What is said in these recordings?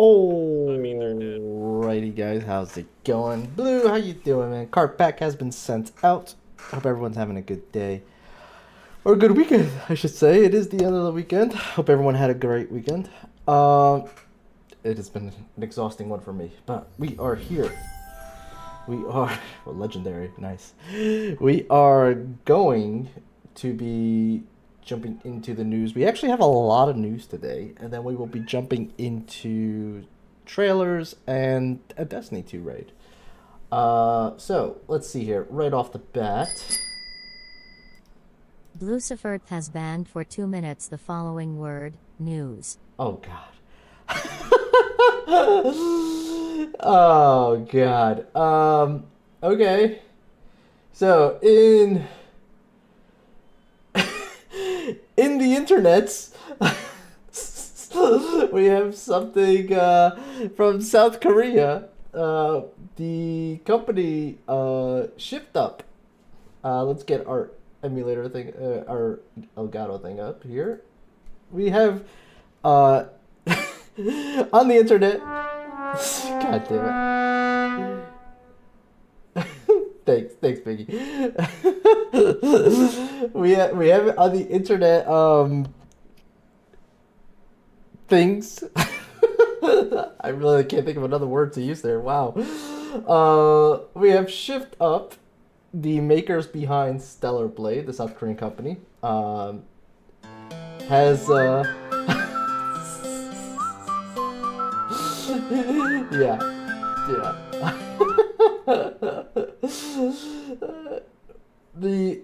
Alrighty, guys, how's it going? Blue, how you doing, man? Cart pack has been sent out. Hope everyone's having a good day. Or a good weekend, I should say. It is the end of the weekend. Hope everyone had a great weekend. It has been an exhausting one for me, but we are here. We are, well, legendary, nice. We are going to be jumping into the news. We actually have a lot of news today, and then we will be jumping into trailers and a Destiny 2 raid. So let's see here, right off the bat. Blucifer has banned for 2 minutes the following word, news. Oh god. Oh god. Okay. So in the internets, we have something from South Korea. The company Shift Up. Let's get our emulator thing, our Elgato thing up here. We have on the internet. God damn it. Thanks, Biggie. we have it on the internet things. I really can't think of another word to use there. Wow. We have Shift Up, the makers behind Stellar Blade, the South Korean company. Has yeah. The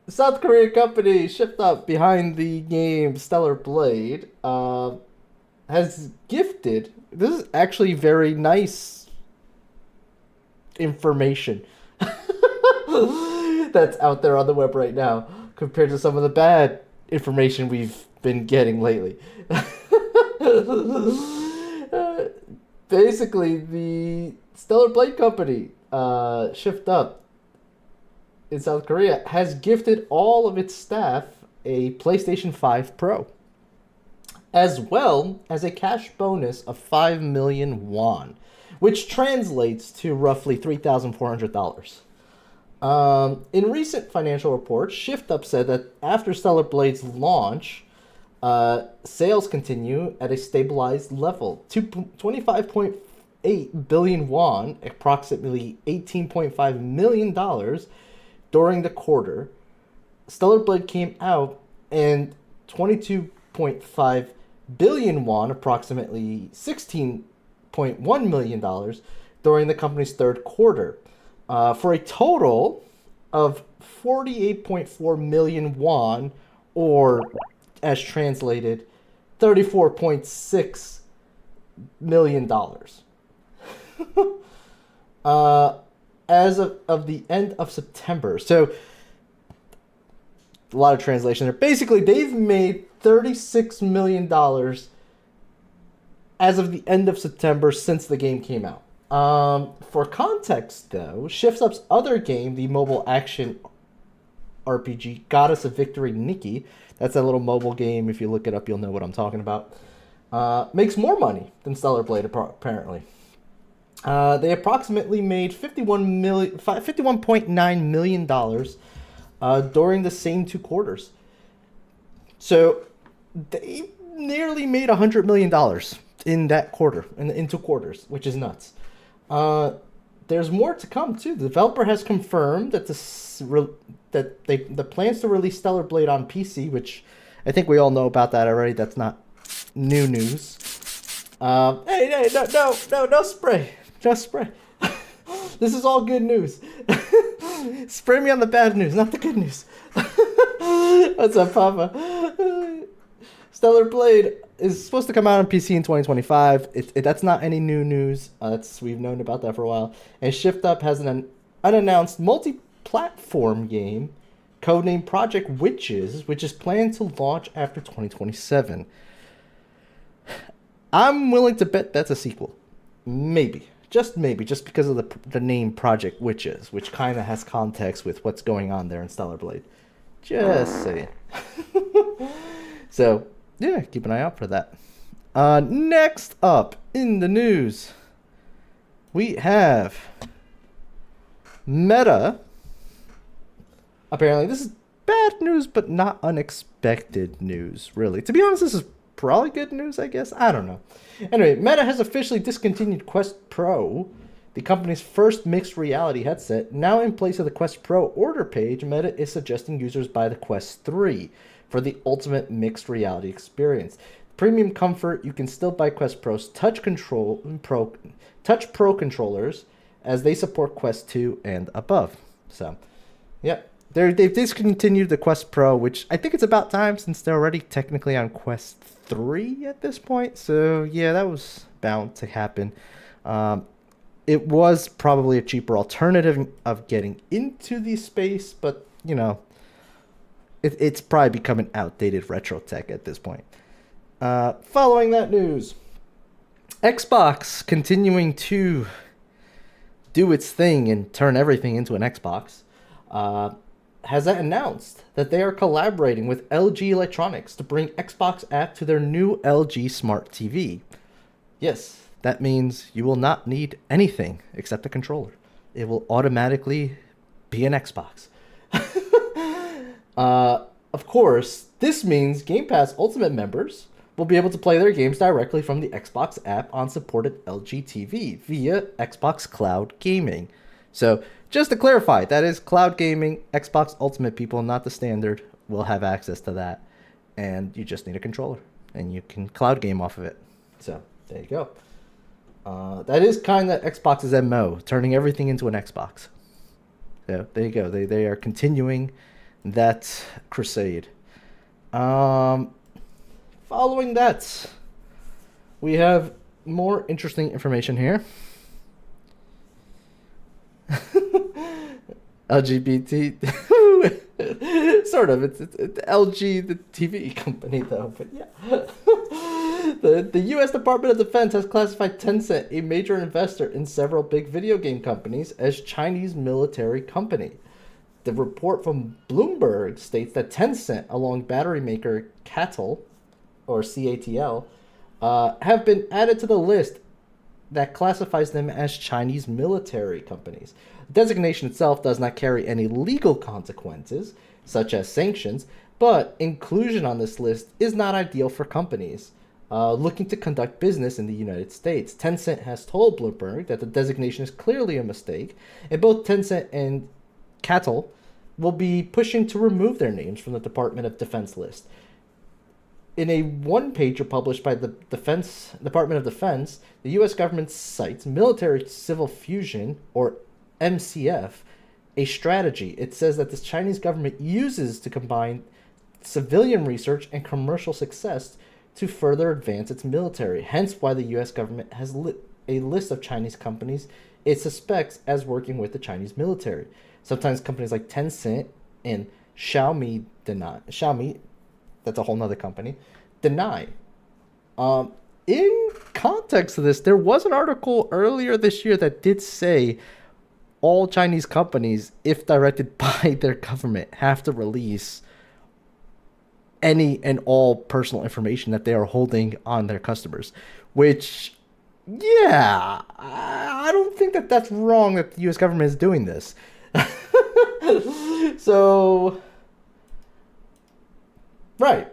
South Korean company Shift Up behind the game Stellar Blade has gifted, this is actually very nice information that's out there on the web right now compared to some of the bad information we've been getting lately. Basically, the Stellar Blade company, Shift Up in South Korea, has gifted all of its staff a PlayStation 5 Pro, as well as a cash bonus of 5 million won, which translates to roughly $3,400. In recent financial reports, Shift Up said that after Stellar Blade's launch, sales continue at a stabilized level. 25.8 billion won, approximately $18.5 million during the quarter. Stellar Blade came out and 22.5 billion won, approximately $16.1 million during the company's third quarter, for a total of 48.4 million won, or as translated, $34.6 million. As of the end of September. So, a lot of translation there. Basically, they've made $36 million as of the end of September since the game came out. For context, though, Shift Up's other game, the mobile action RPG Goddess of Victory Nikki, that's a little mobile game. If you look it up, you'll know what I'm talking about. Makes more money than Stellar Blade, apparently. They approximately made $51.9 million during the same 2 quarters. So they nearly made $100 million in that quarter, in 2 quarters, which is nuts. There's more to come too. The developer has confirmed that the plans to release Stellar Blade on PC, which I think we all know about that already. That's not new news. Hey, no spray. Just spray. This is all good news. Spray me on the bad news, not the good news. What's up, Papa? Stellar Blade is supposed to come out on PC in 2025. That's not any new news. We've known about that for a while. And Shift Up has an unannounced multi-platform game codenamed Project Witches, which is planned to launch after 2027. I'm willing to bet that's a sequel. Maybe. Just because of the name Project Witches, which kind of has context with what's going on there in Stellar Blade. Just saying. So, yeah, keep an eye out for that. Next up in the news, we have Meta. Apparently, this is bad news, but not unexpected news, really. To be honest, this is probably good news, I guess. I don't know. Anyway, Meta has officially discontinued Quest Pro, the company's first mixed reality headset. Now in place of the Quest Pro order page, Meta is suggesting users buy the Quest 3 for the ultimate mixed reality experience. Premium comfort, you can still buy Quest Pro's Touch Pro controllers, as they support Quest 2 and above. So, yep. They've discontinued the Quest Pro, which I think it's about time since they're already technically on Quest 3 at this point. So, yeah, that was bound to happen. It was probably a cheaper alternative of getting into the space, but, you know, it's probably becoming outdated retro tech at this point. Following that news, Xbox continuing to do its thing and turn everything into an Xbox. Has announced that they are collaborating with LG Electronics to bring Xbox app to their new LG Smart TV. Yes, that means you will not need anything except a controller. It will automatically be an Xbox. Of course, this means Game Pass Ultimate members will be able to play their games directly from the Xbox app on supported LG TV via Xbox Cloud Gaming. So, just to clarify, that is cloud gaming. Xbox Ultimate people, not the standard, will have access to that. And you just need a controller. And you can cloud game off of it. So, there you go. That is kind of Xbox's MO, turning everything into an Xbox. So, there you go. They are continuing that crusade. Following that, we have more interesting information here. LGBT, sort of. It's LG, the TV company, though. But yeah, the U.S. Department of Defense has classified Tencent, a major investor in several big video game companies, as Chinese military company. The report from Bloomberg states that Tencent, along battery maker CATL, or CATL, have been added to the list that classifies them as Chinese military companies. The designation itself does not carry any legal consequences, such as sanctions, but inclusion on this list is not ideal for companies looking to conduct business in the United States. Tencent has told Bloomberg that the designation is clearly a mistake, and both Tencent and CATL will be pushing to remove their names from the Department of Defense list. In a one-pager published by the Department of Defense, the U.S. government cites military-civil fusion, or MCF, a strategy it says that the Chinese government uses to combine civilian research and commercial success to further advance its military. Hence why the U.S. government has a list of Chinese companies it suspects as working with the Chinese military. Sometimes companies like Tencent and Xiaomi, that's a whole nother company, deny. In context of this, there was an article earlier this year that did say all Chinese companies, if directed by their government, have to release any and all personal information that they are holding on their customers. Which, yeah, I don't think that that's wrong that the U.S. government is doing this. So, right.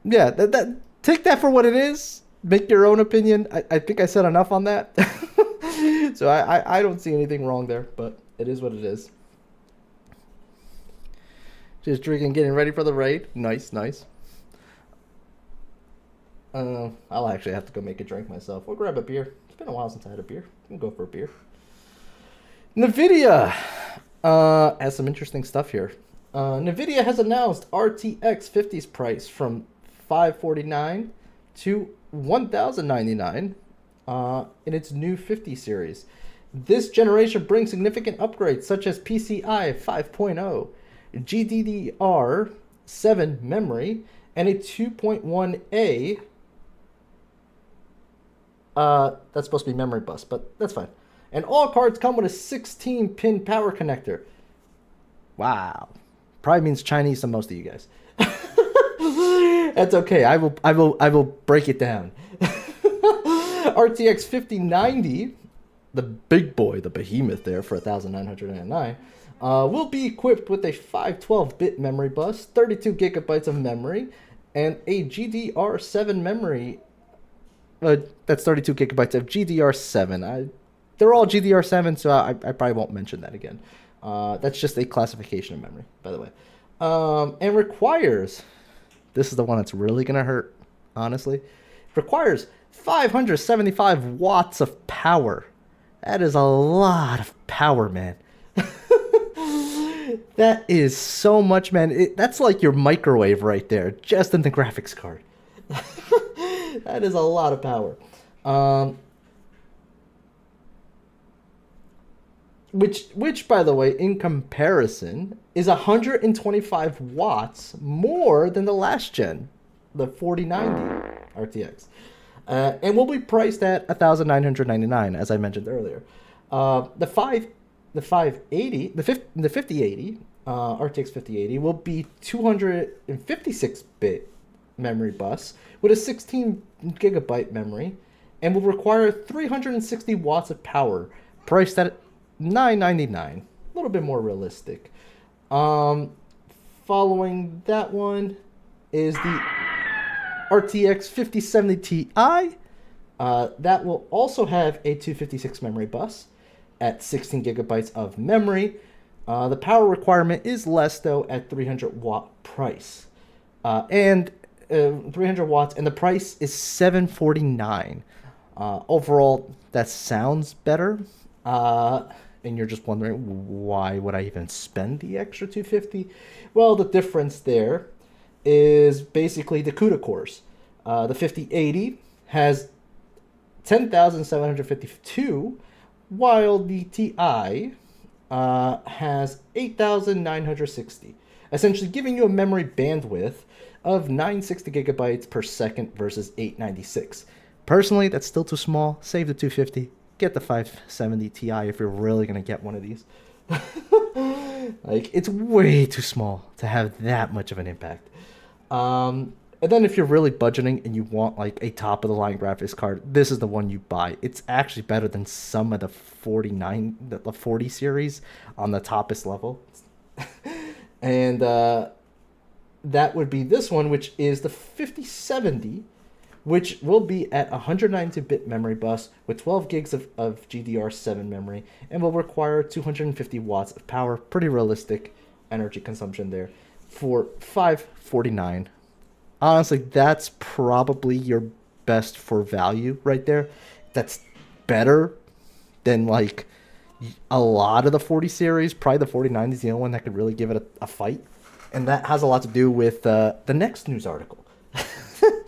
Yeah, take that for what it is. Make your own opinion. I think I said enough on that. So I don't see anything wrong there, but it is what it is. Just drinking, getting ready for the raid. Nice. I'll actually have to go make a drink myself. Or grab a beer. It's been a while since I had a beer. I can go for a beer. NVIDIA has some interesting stuff here. NVIDIA has announced RTX 50's price from $549 to $1,099 in its new 50 series. This generation brings significant upgrades such as PCI 5.0, GDDR7 memory, and a 2.1A. That's supposed to be memory bus, but that's fine. And all cards come with a 16-pin power connector. Wow. Probably means Chinese to most of you guys. That's okay. I will break it down. RTX 5090, the big boy, the behemoth there for 1,999, will be equipped with a 512-bit memory bus, 32 gigabytes of memory, and a GDR7 memory. That's 32 gigabytes of GDR7. They're all GDR7, so I probably won't mention that again. That's just a classification of memory, by the way. And requires, this is the one that's really going to hurt, honestly, requires 575 watts of power. That is a lot of power, man. That is so much, man. That's like your microwave right there, just in the graphics card. That is a lot of power. Which, by the way, in comparison, is 125 watts more than the last gen, the 4090 RTX. And will be priced at $1,999, as I mentioned earlier. The 5080 RTX 5080 will be 256-bit memory bus with a 16 gigabyte memory, and will require 360 watts of power, priced at $999. A little bit more realistic. Following that one is the RTX 5070 Ti. That will also have a 256 memory bus at 16 gigabytes of memory. The power requirement is less, though, at 300 watt price. 300 watts, and the price is $749. Overall, that sounds better. And you're just wondering, why would I even spend the extra $250? Well, the difference there is basically the CUDA cores. The 5080 has 10,752, while the Ti has 8,960, essentially giving you a memory bandwidth of 960 gigabytes per second versus 896. Personally, that's still too small. Save the 250. Get the 570 Ti if you're really going to get one of these. Like, it's way too small to have that much of an impact. And then if you're really budgeting and you want like a top of the line graphics card, this is the one you buy. It's actually better than some of the 40 series on the toppest level. And that would be this one, which is the 5070, which will be at 192-bit memory bus with 12 gigs of GDR7 memory, and will require 250 watts of power. Pretty realistic energy consumption there for $549. Honestly, that's probably your best for value right there. That's better than like a lot of the 40 series. Probably the 4090 is the only one that could really give it a fight. And that has a lot to do with the next news article.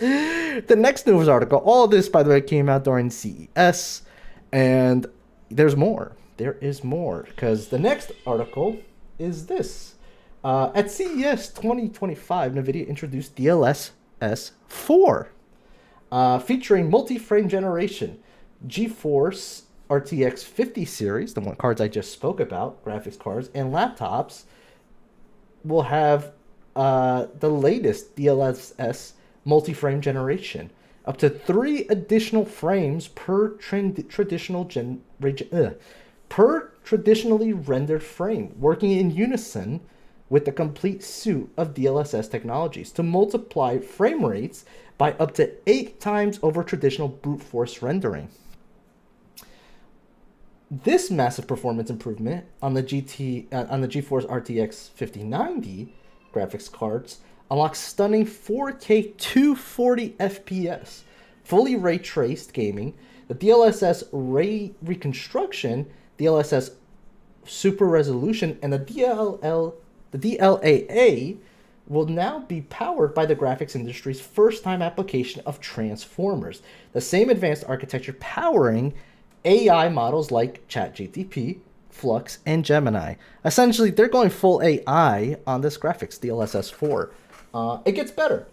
The next news article, all of this, by the way, came out during CES, and there's more. There is more, because the next article is this. At CES 2025, NVIDIA introduced DLSS 4, featuring multi-frame generation, GeForce RTX 50 series, the one cards I just spoke about, graphics cards, and laptops will have the latest DLSS multi-frame generation, up to 3 additional frames per traditionally rendered frame, working in unison with the complete suite of DLSS technologies to multiply frame rates by up to 8 times over traditional brute force rendering. This massive performance improvement on the GeForce RTX 5090 graphics cards unlocks stunning 4K 240 FPS, fully ray traced gaming, the DLSS ray reconstruction, DLSS super resolution, and the DLAA will now be powered by the graphics industry's first-time application of transformers, the same advanced architecture powering AI models like ChatGPT, Flux, and Gemini. Essentially, they're going full AI on this graphics DLSS 4. It gets better.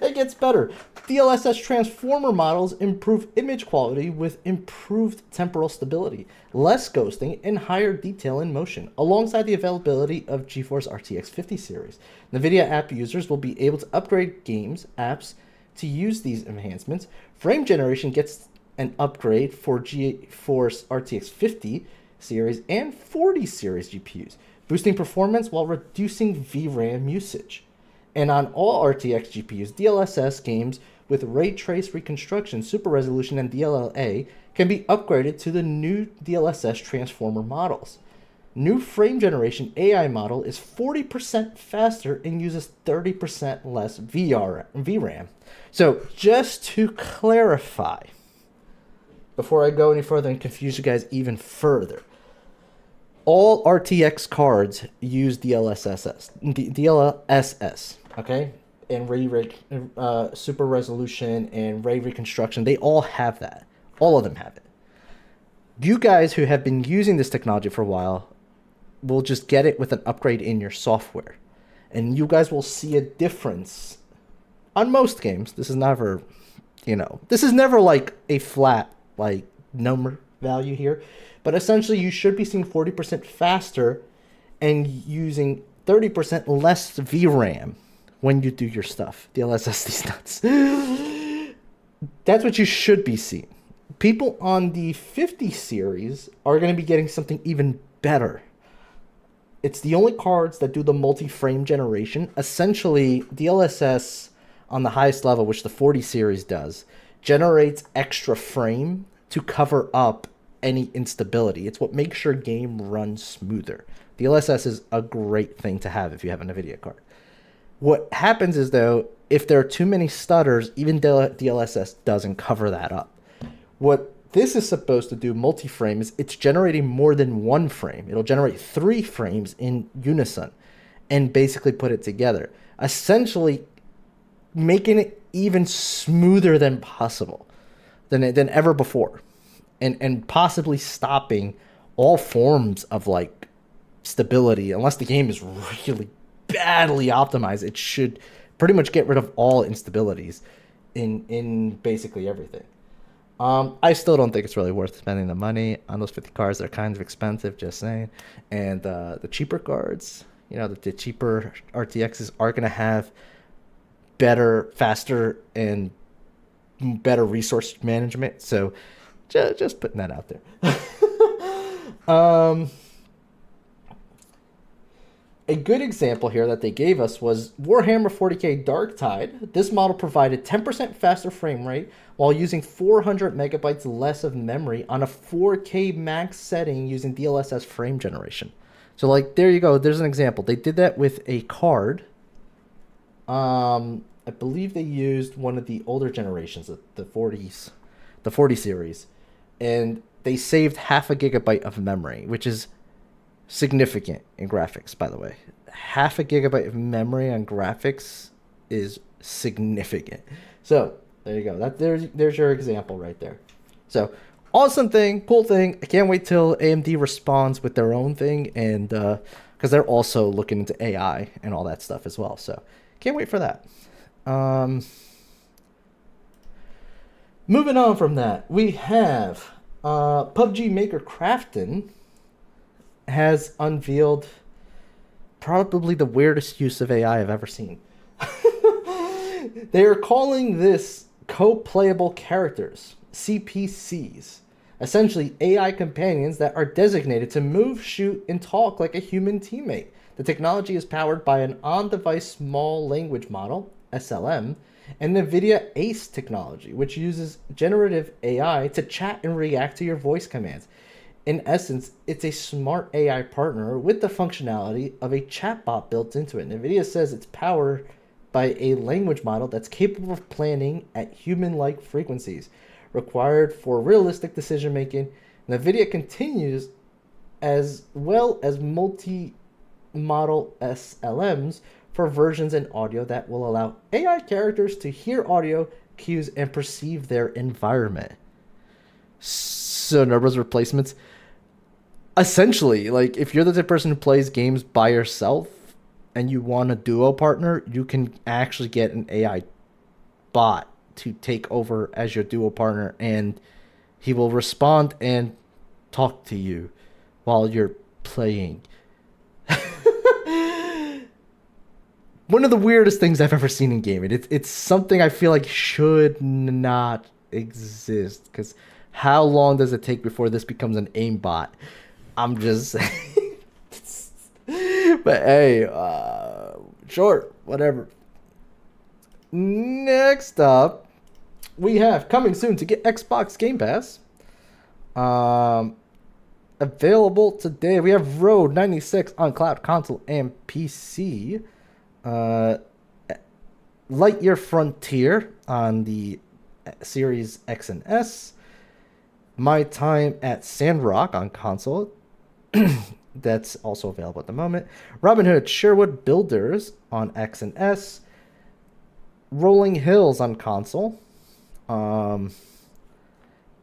It gets better. DLSS transformer models improve image quality with improved temporal stability, less ghosting, and higher detail in motion, alongside the availability of GeForce RTX 50 series. NVIDIA app users will be able to upgrade games, apps to use these enhancements. Frame generation gets an upgrade for GeForce RTX 50 series and 40 series GPUs, boosting performance while reducing VRAM usage. And on all RTX GPUs, DLSS games with ray trace reconstruction, super resolution, and DLLA can be upgraded to the new DLSS transformer models. New frame generation AI model is 40% faster and uses 30% less VRAM. So just to clarify, before I go any further and confuse you guys even further, all RTX cards use DLSS, okay? And super resolution and ray reconstruction, they all have that. All of them have it. You guys who have been using this technology for a while will just get it with an upgrade in your software. And you guys will see a difference on most games. This is never, this is never like a flat, like, number value here. But essentially, you should be seeing 40% faster and using 30% less VRAM when you do your stuff. DLSS these nuts. That's what you should be seeing. People on the 50 series are going to be getting something even better. It's the only cards that do the multi-frame generation. Essentially, DLSS on the highest level, which the 40 series does, generates extra frame to cover up any instability. It's what makes your game run smoother. DLSS is a great thing to have if you have a NVIDIA card. What happens is, though, if there are too many stutters, even DLSS doesn't cover that up. What this is supposed to do, multi-frame, is it's generating more than one frame. It'll generate 3 frames in unison and basically put it together, essentially making it even smoother than possible, than ever before. And possibly stopping all forms of, like, stability. Unless the game is really badly optimized, it should pretty much get rid of all instabilities in basically everything. I still don't think it's really worth spending the money on those 50 cards. They're kind of expensive, just saying. And the cheaper cards, the cheaper RTXs are going to have better, faster, and better resource management. So just putting that out there. A good example here that they gave us was Warhammer 40k Darktide. This model provided 10% faster frame rate while using 400 megabytes less of memory on a 4K max setting using DLSS frame generation. So, like, there you go. There's an example. They did that with a card. I believe they used one of the older generations, the 40s, the 40 series. And they saved half a gigabyte of memory, which is significant in graphics, by the way. Half a gigabyte of memory on graphics is significant. So there you go. There's your example right there. So awesome thing, cool thing. I can't wait till AMD responds with their own thing, and because they're also looking into AI and all that stuff as well. So can't wait for that. Moving on from that, we have PUBG Maker Crafton has unveiled probably the weirdest use of AI I've ever seen. They are calling this co-playable characters, CPCs. Essentially, AI companions that are designated to move, shoot, and talk like a human teammate. The technology is powered by an on-device small language model, SLM, and NVIDIA ACE technology, which uses generative AI to chat and react to your voice commands. In essence, it's a smart AI partner with the functionality of a chatbot built into it. NVIDIA says it's powered by a language model that's capable of planning at human-like frequencies required for realistic decision-making. NVIDIA continues, as well as multi-model SLMs for versions in audio that will allow AI characters to hear audio cues and perceive their environment. So, Nurbo's replacements. Essentially, like, if you're the type of person who plays games by yourself and you want a duo partner, you can actually get an AI bot to take over as your duo partner, and he will respond and talk to you while you're playing. One of the weirdest things I've ever seen in gaming. It's something I feel like should not exist, because how long does it take before this becomes an aimbot? I'm just saying. But hey, sure, whatever. Next up, we have coming soon to get Xbox Game Pass. Available today. We have Road 96 on cloud, console, and PC. Lightyear Frontier on the Series X and S. My Time at Sandrock on console. That's also available at the moment. Robin Hood Sherwood Builders on X and S. Rolling Hills on console.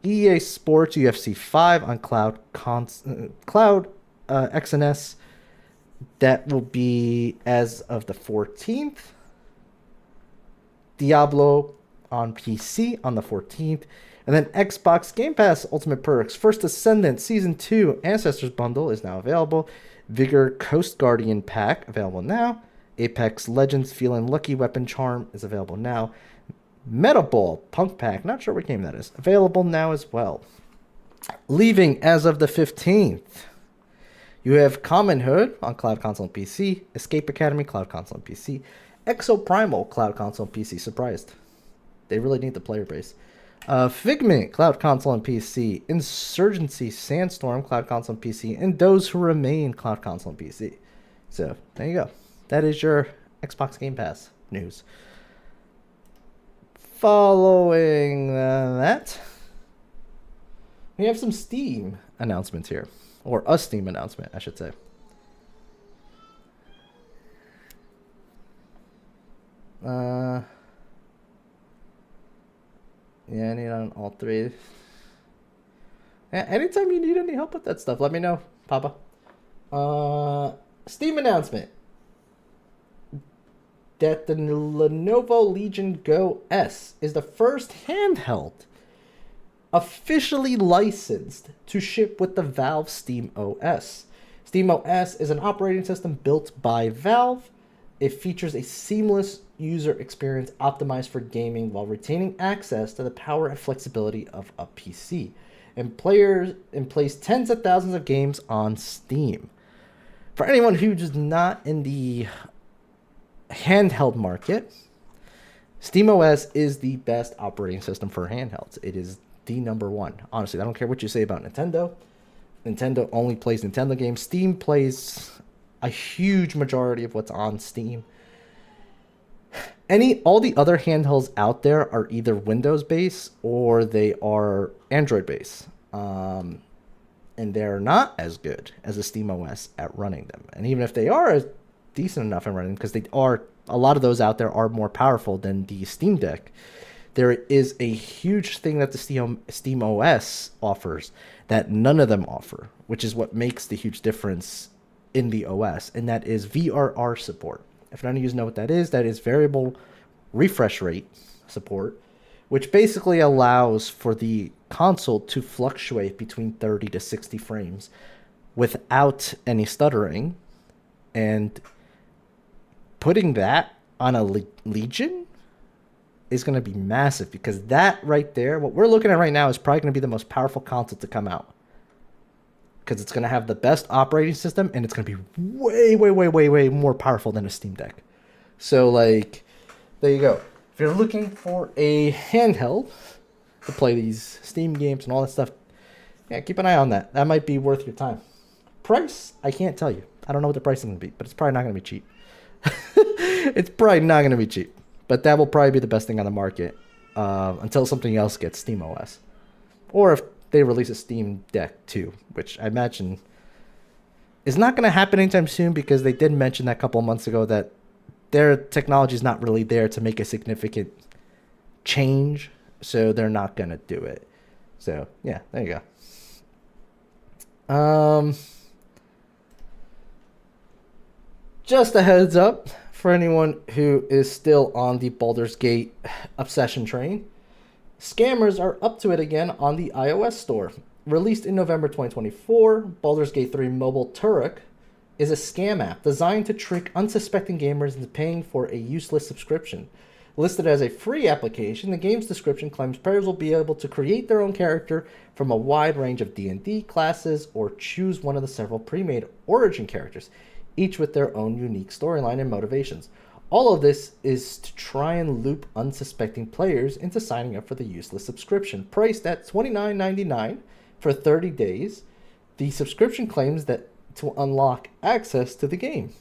EA Sports UFC 5 on cloud, X and S. That will be as of the 14th. Diablo on PC on the 14th. And then Xbox Game Pass Ultimate Perks. First Ascendant Season 2 Ancestors Bundle is now available. Vigor Coast Guardian Pack available now. Apex Legends Feeling Lucky Weapon Charm is available now. Meta Ball Punk Pack, not sure what game that is, available now as well. Leaving as of the 15th. You have Common Hood on Cloud Console and PC. Escape Academy, Cloud Console and PC. Exoprimal, Cloud Console and PC. Surprised. They really need the player base. Figment, Cloud Console and PC. Insurgency, Sandstorm, Cloud Console and PC. And Those Who Remain, Cloud Console and PC. So, there you go. That is your Xbox Game Pass news. Following that, we have some Steam announcements here. Or a Steam announcement, I should say. Yeah, I need on all three. Yeah, anytime you need any help with that stuff, let me know, Papa. Steam announcement. That the Lenovo Legion Go S is the first handheld officially licensed to ship with the Valve Steam OS. Steam OS is an operating system built by Valve. It features a seamless user experience optimized for gaming while retaining access to the power and flexibility of a PC. And plays tens of thousands of games on Steam. For anyone who's not in the handheld market, SteamOS is the best operating system for handhelds. It is the number one. Honestly, I don't care what you say about Nintendo. Nintendo only plays Nintendo games. Steam plays a huge majority of what's on Steam. All the other handhelds out there are either Windows based or they are Android based. And they're not as good as the SteamOS at running them. And even if they are decent enough in running, because a lot of those out there are more powerful than the Steam Deck, there is a huge thing that the Steam OS offers that none of them offer, which is what makes the huge difference in the OS, and that is VRR support. If none of you know what that is variable refresh rate support, which basically allows for the console to fluctuate between 30 to 60 frames without any stuttering. And putting that on a Legion is going to be massive, because that right there, what we're looking at right now, is probably going to be the most powerful console to come out, because it's going to have the best operating system and it's going to be way more powerful than a Steam Deck. So, like, there you go. If you're looking for a handheld to play these Steam games and all that stuff, yeah, keep an eye on that. That might be worth your time. Price, I can't tell you. I don't know what the price is going to be, but it's probably not going to be cheap. It's probably not going to be cheap. But that will probably be the best thing on the market until something else gets SteamOS. Or if they release a Steam Deck too, which I imagine is not going to happen anytime soon, because they did mention that a couple of months ago that their technology is not really there to make a significant change. So they're not going to do it. So, yeah, there you go. Just a heads up for anyone who is still on the Baldur's Gate obsession train, scammers are up to it again on the iOS store. Released in November 2024, Baldur's Gate 3 Mobile Turok is a scam app designed to trick unsuspecting gamers into paying for a useless subscription. Listed as a free application, the game's description claims players will be able to create their own character from a wide range of D&D classes or choose one of the several pre-made origin characters, each with their own unique storyline and motivations. All of this is to try and loop unsuspecting players into signing up for the useless subscription. Priced at $29.99 for 30 days, the subscription claims that to unlock access to the game,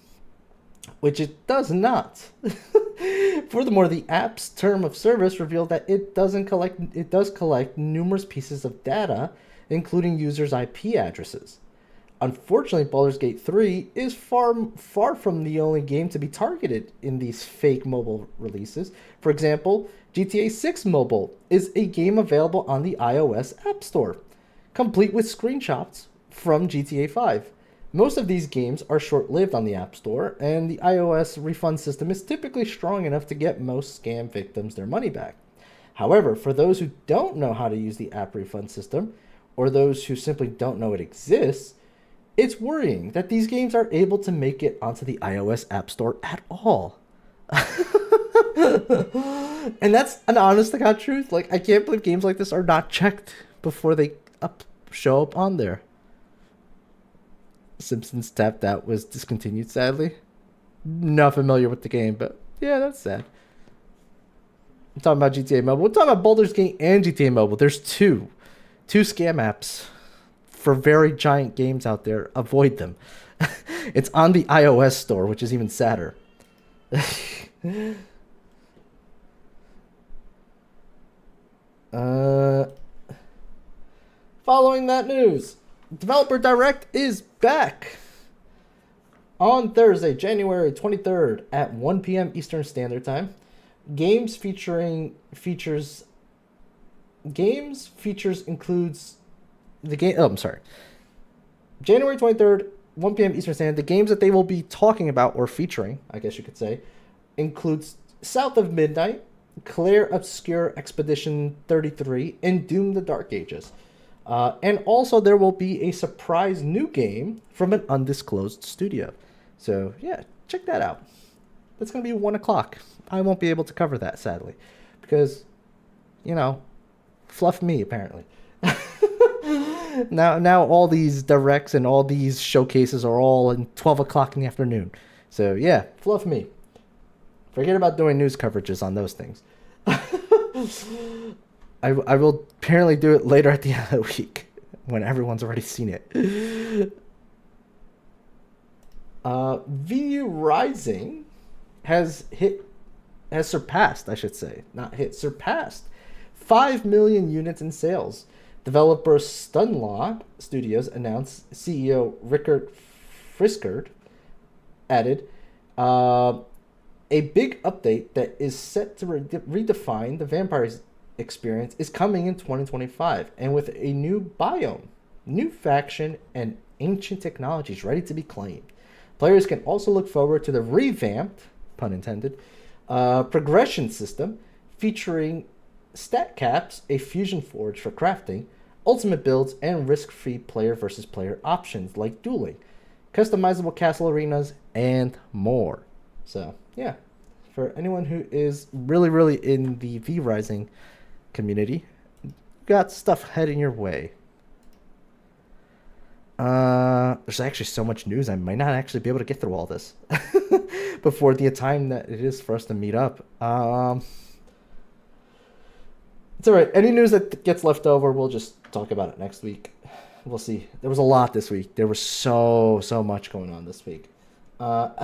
which it does not. Furthermore, the app's term of service revealed that it does collect numerous pieces of data, including users' IP addresses. Unfortunately, Baldur's Gate 3 is far from the only game to be targeted in these fake mobile releases. For example, GTA 6 Mobile is a game available on the iOS App Store, complete with screenshots from GTA 5. Most of these games are short-lived on the App Store, and the iOS refund system is typically strong enough to get most scam victims their money back. However, for those who don't know how to use the app refund system, or those who simply don't know it exists, it's worrying that these games are able to make it onto the iOS App Store at all. And that's an honest-to-God truth. Like, I can't believe games like this are not checked before they show up on there. Simpsons Tapped Out was discontinued, sadly. Not familiar with the game, but yeah, that's sad. I'm talking about GTA Mobile. We're talking about Baldur's Gate and GTA Mobile. There's two scam apps for very giant games out there. Avoid them. It's on the iOS store, which is even sadder. Following that news, Developer Direct is back on Thursday, January 23rd at 1 p.m. Eastern Standard Time. Games features includes the game. Oh, I'm sorry. January 23rd, 1 p.m. Eastern Standard. The games that they will be talking about or featuring, I guess you could say, includes South of Midnight, Claire Obscure Expedition 33, and Doom: The Dark Ages. And also there will be a surprise new game from an undisclosed studio. So yeah, check that out. That's going to be 1 o'clock. I won't be able to cover that, sadly, because, fluff me, apparently. Now all these directs and all these showcases are all in 12 o'clock in the afternoon. So yeah, fluff me. Forget about doing news coverages on those things. I will apparently do it later at the end of the week when everyone's already seen it. VU Rising has surpassed 5 million units in sales. Developer Stunlaw Studios announced CEO Rickard Friskard added a big update that is set to redefine the Vampires experience is coming in 2025, and with a new biome, new faction, and ancient technologies ready to be claimed. Players can also look forward to the revamped, pun intended, progression system featuring stat caps, a fusion forge for crafting, ultimate builds, and risk-free player versus player options like dueling, customizable castle arenas, and more. So yeah, for anyone who is really in the V Rising community, got stuff heading your way. There's actually so much news, I might not actually be able to get through all this before the time that it is for us to meet up. It's all right. Any news that gets left over, we'll just talk about it next week. We'll see. There was a lot this week. There was so much going on this week. IO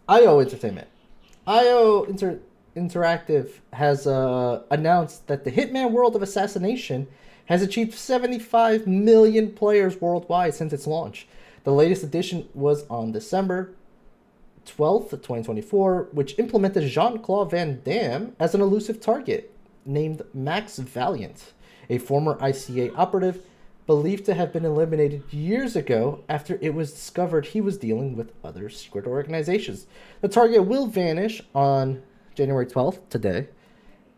Entertainment. IO Interactive has announced that the Hitman World of Assassination has achieved 75 million players worldwide since its launch. The latest edition was on December 12th, 2024, which implemented Jean-Claude Van Damme as an elusive target named Max Valiant, a former ICA operative believed to have been eliminated years ago after it was discovered he was dealing with other secret organizations. The target will vanish on January 12th, today,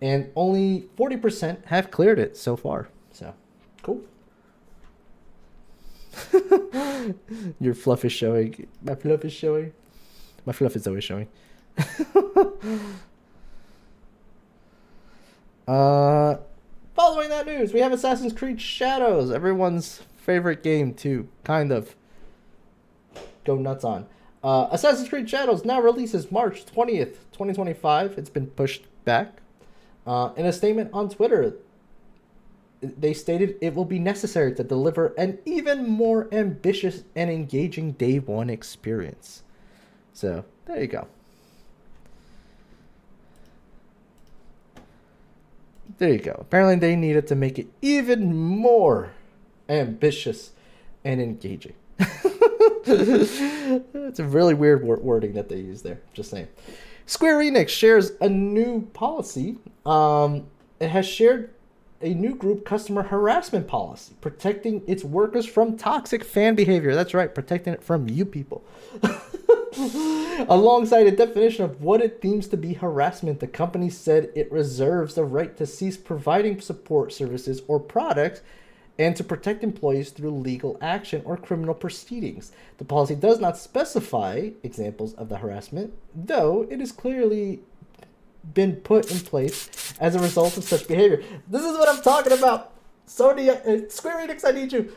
and only 40% have cleared it so far. So, cool. Your fluff is showing. My fluff is showing. My fluff is always showing. Following that news, we have Assassin's Creed Shadows, everyone's favorite game to kind of go nuts on. Assassin's Creed Shadows now releases March 20th, 2025. It's been pushed back. In a statement on Twitter, they stated it will be necessary to deliver an even more ambitious and engaging day one experience. So, there you go. There you go. Apparently they needed to make it even more ambitious and engaging. It's a really weird wording that they use there. Just saying. Square Enix shares a new policy. It has shared a new group customer harassment policy, protecting its workers from toxic fan behavior. That's right, protecting it from you people. Alongside a definition of what it deems to be harassment, the company said it reserves the right to cease providing support services or products and to protect employees through legal action or criminal proceedings. The policy does not specify examples of the harassment, though it has clearly been put in place as a result of such behavior. This is what I'm talking about. Sony, Square Enix, I need you.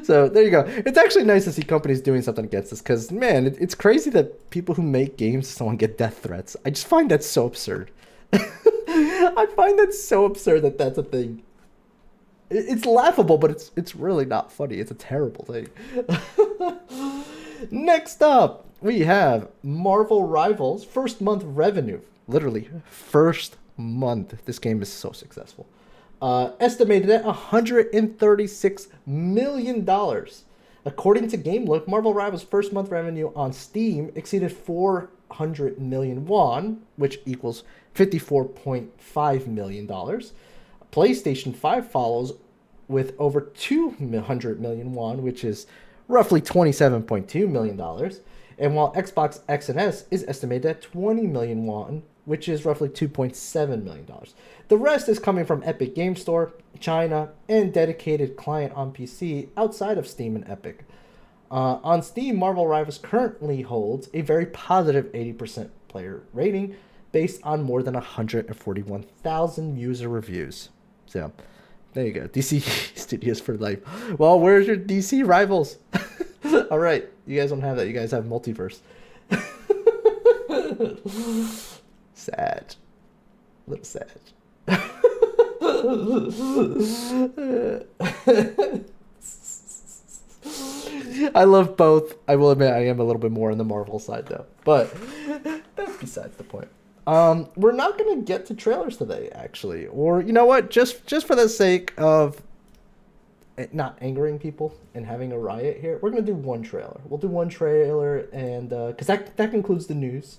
So there you go. It's actually nice to see companies doing something against this because, man, it's crazy that people who make games someone get death threats. I just find that so absurd. I find that so absurd that that's a thing. It's laughable, but it's really not funny. It's a terrible thing. Next up, we have Marvel Rivals first month revenue. Literally, first month. This game is so successful. Estimated at $136 million. According to GameLook, Marvel Rivals' first month revenue on Steam exceeded 400 million won, which equals $54.5 million. PlayStation 5 follows with over 200 million won, which is roughly $27.2 million. And while Xbox X and S is estimated at 20 million won, which is roughly $2.7 million. The rest is coming from Epic Game Store, China, and dedicated client on PC outside of Steam and Epic. On Steam, Marvel Rivals currently holds a very positive 80% player rating based on more than 141,000 user reviews. So, there you go. DC Studios for life. Well, where's your DC Rivals? All right, you guys don't have that. You guys have Multiverse. Sad. A little sad. I love both. I will admit I am a little bit more on the Marvel side though. But that's besides the point. We're not going to get to trailers today, actually. Or, you know what? Just for the sake of not angering people and having a riot here, we're going to do one trailer. We'll do one trailer, and because that concludes the news.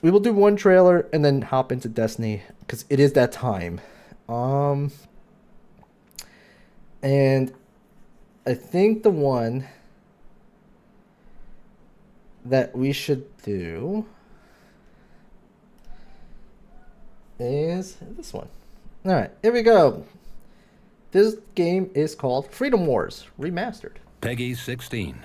We will do one trailer and then hop into Destiny, because it is that time. And I think the one that we should do is this one. All right, here we go. This game is called Freedom Wars Remastered. Peggy 16.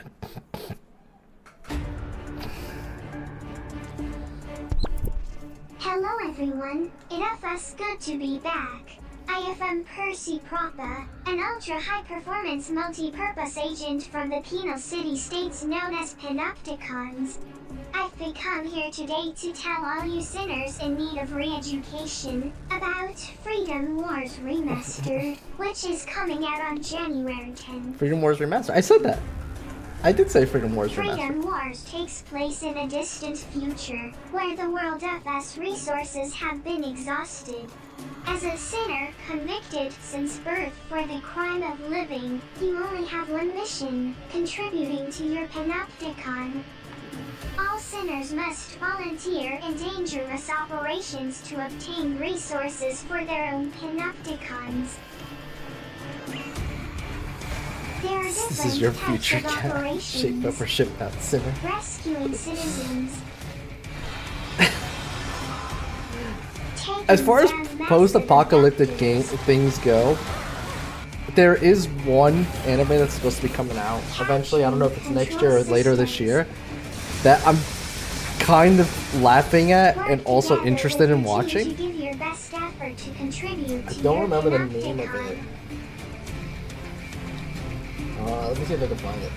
Hello everyone, it feels good to be back. I am Percy Propa, an ultra-high-performance multi-purpose agent from the penal city states known as Panopticons. I've become here today to tell all you sinners in need of re-education about Freedom Wars Remastered, which is coming out on January 10th. Freedom Wars Remastered. I said that. I did say Freedom Wars Remastered. Freedom Wars takes place in a distant future, where the world of us resources have been exhausted. As a sinner convicted since birth for the crime of living, you only have one mission, contributing to your Panopticon. All sinners must volunteer in dangerous operations to obtain resources for their own panopticons. There are different This is your types future of cat. operations. Shape up or ship out, sinner. Rescuing citizens. As far as Taking down post-apocalyptic massive game things go, there is one anime that's supposed to be coming out eventually. I don't know if it's next year or later this year. That I'm kind of laughing at and also interested in watching. I don't remember the name of it. Let me see if I can find it.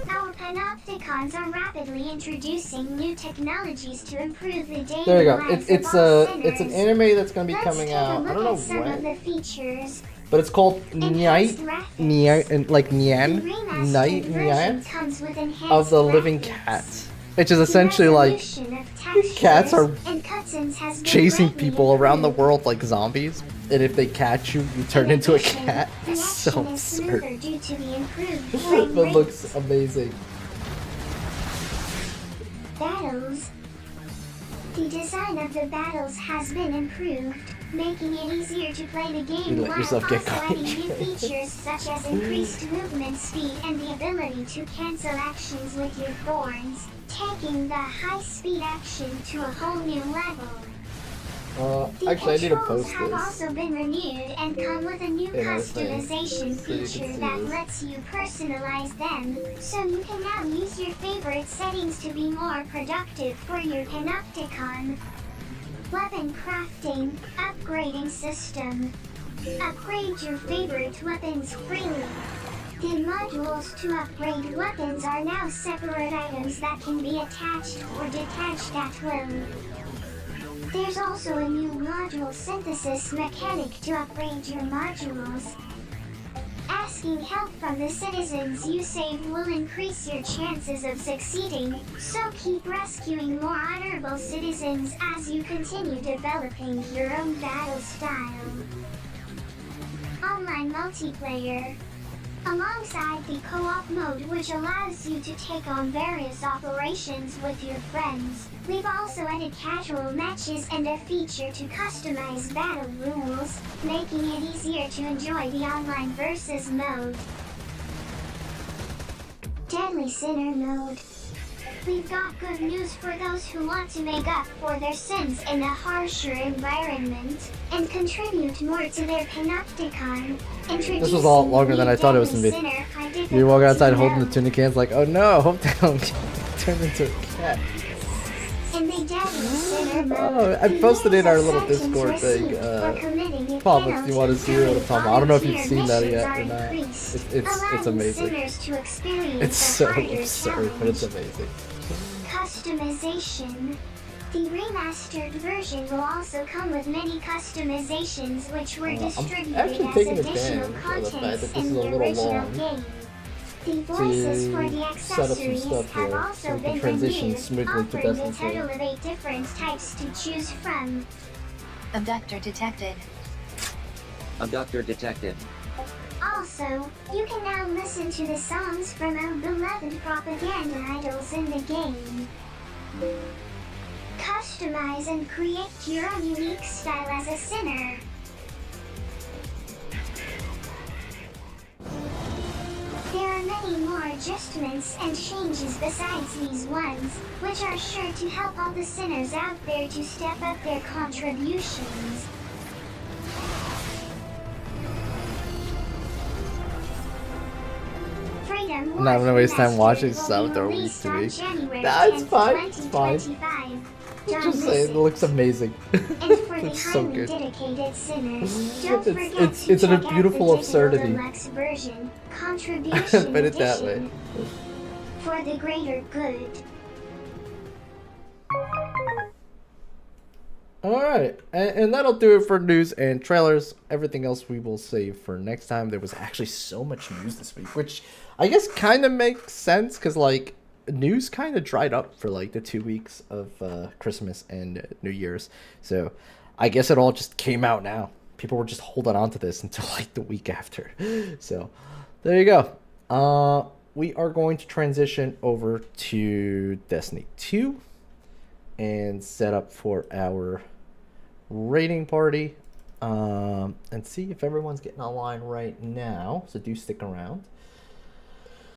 Our panopticons are rapidly introducing new technologies to improve the daily There you go. lives It's of all it's an sinners. anime that's gonna be Let's coming take a out. I look don't know at some of when, the features. but it's called Enhanced Night, graphics. and like The Nyan, remastered Night version Nyan comes with enhanced of the living graphics. cat, which is The essentially like resolution of textures cats are and cutscenes has been chasing greatly people around the improved. world like zombies, and if they catch you, you turn In into a addition, cat. the It's so action is smoother absurd. due to the improved frame But looks rates. amazing. Battles. The design of the battles has been improved, making it easier to play the game You let while yourself also get caught. adding new features such as increased movement speed and the ability to cancel actions with your thorns, taking the high-speed action to a whole new level. The Actually, I need to controls post have this. also been renewed and come with a new In our thing, customization so you can feature see that this. lets you personalize them, so you can now use your favorite settings to be more productive for your panopticon. Weapon crafting, upgrading system. Upgrade your favorite weapons freely. The modules to upgrade weapons are now separate items that can be attached or detached at will. There's also a new module synthesis mechanic to upgrade your modules. Asking help from the citizens you save will increase your chances of succeeding, so keep rescuing more honorable citizens as you continue developing your own battle style. Online multiplayer. Alongside the co-op mode, which allows you to take on various operations with your friends, we've also added casual matches and a feature to customize battle rules, making it easier to enjoy the online versus mode. Deadly Sinner mode. We've got good news for those who want to make up for their sins in a harsher environment and contribute more to their panopticon. This was a lot longer than I thought it was gonna be. You walk outside holding the tuna cans like, oh no, hope they don't turn into a cat. In the Deadly Sinner mode, Oh, I posted in our little the Discord sentence thing, received for committing a Paul, if you want to see what I'm talking about. I don't know if you've volunteer seen that yet missions or are not. increased, It's allowing amazing. sinners to experience It's a so harder absurd, but it's challenge. amazing. Customization. The remastered version will also come with many customizations which were I'm distributed actually as taking additional advantage of the fact that contents this in is a the little original long game. The voices for the set up some accessories stuff have here also so we can been transition renewed, smoothly to offering a Destiny 2. total of 8 different types to choose from. Abductor detected. Abductor detected. Also, you can now listen to the songs from our beloved propaganda idols in the game. Customize and create your own unique style as a sinner. There are many more adjustments and changes besides these ones, which are sure to help all the sinners out there to step up their contributions. Freedom I'm not gonna waste time Remastered watching will stuff be that are week released to on week. January Nah, it's 10th, fine, it's fine. 2025. Don't Just miss saying, it looks amazing. And for the It's so highly good. dedicated sinners, don't It's- forget it's- to it's a check out beautiful the absurdity. digital deluxe version, contribution Put it that way. edition, for the greater good. Alright, and that'll do it for news and trailers. Everything else we will save for next time. There was actually so much news this week, which I guess kind of makes sense because, like, news kind of dried up for, like, the 2 weeks of Christmas and New Year's. So I guess it all just came out now. People were just holding on to this until, like, the week after. So there you go. We are going to transition over to Destiny 2 and set up for our raiding party, and see if everyone's getting online right now. So do stick around.